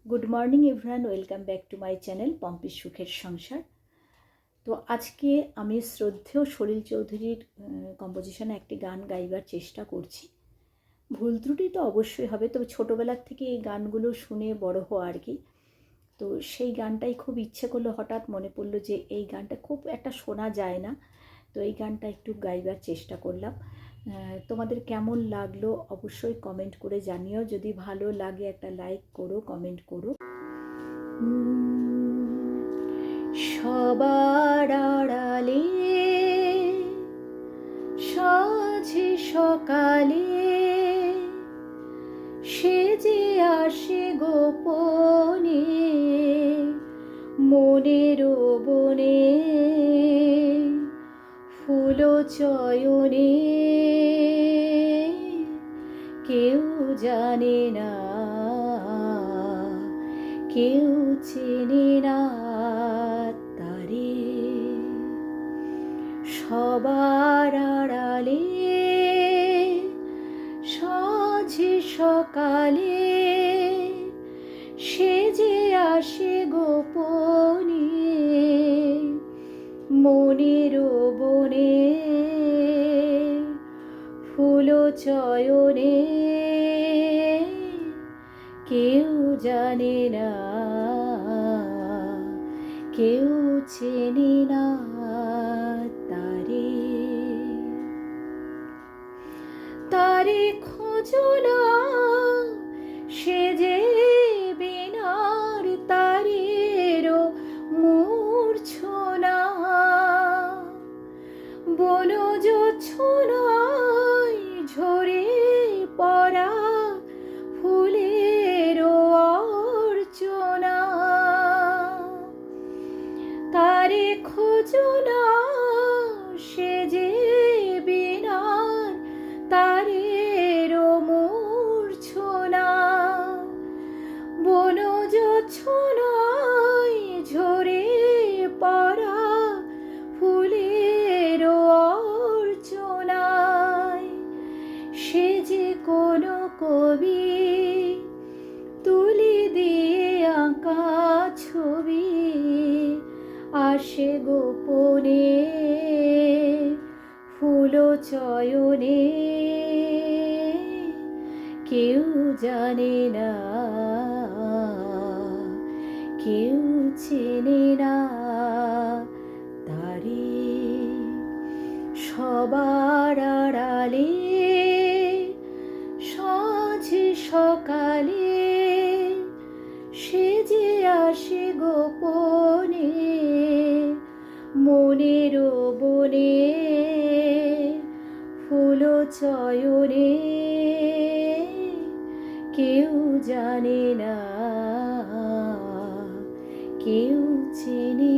Good morning everyone, welcome back to my channel পম্পির সুখের সংসার। তো আজকে আমি শ্রদ্ধেয় সলিল চৌধুরীর কম্পোজিশনে একটি গান গাইবার চেষ্টা করছি। ভুল ত্রুটি তো অবশ্যই হবে, তবে ছোটোবেলার থেকে এই গানগুলো শুনে বড় হওয়া আর কি। তো সেই গানটাই খুব ইচ্ছে করলো, হঠাৎ মনে পড়লো যে এই গানটা খুব একটা শোনা যায় না, তো এই গানটা একটু গাইবার চেষ্টা করলাম। তোমাদের কেমন লাগলো অবশ্যই কমেন্ট করে জানিও। যদি ভালো লাগে একটা লাইক করো, কমেন্ট করো। সবার আড়ালে সাঁঝে সকালে সে যে আসে গোপনে মনের বনে ফুল চয়নে কেউ জানে না, কেউ চেনে না তারে। সবার আড়ালে সাঁঝে সকালে সে যে আসে গোপনে মনের বনে ফুল চয়নে কেউ জানে না, কেউ চেনে না তারে। তারে খোঁজো না সে যে বিনার তারেরও মূর্ছনা বনজ ছোনায় ঝরে পড়া ফুলের অর্চনা। তারে খোঁজো না সে যে বিনার তারেরও মূর্ছনা বনজ ছোনায় ঝরে পড়া ফুলের অর্চনায় সে যে কোনো কবি তুলি দিয়ে আঁকা ছবি আসে গোপনে ফুল চয়নে কেউ জানে না, কেউ চেনে না তারে। সবার আড়ালে সাঁঝে সকালে সে যে আসে গোপনে মনের বনে ফুল চয়নে কেউ জানে না, কেউ চেনে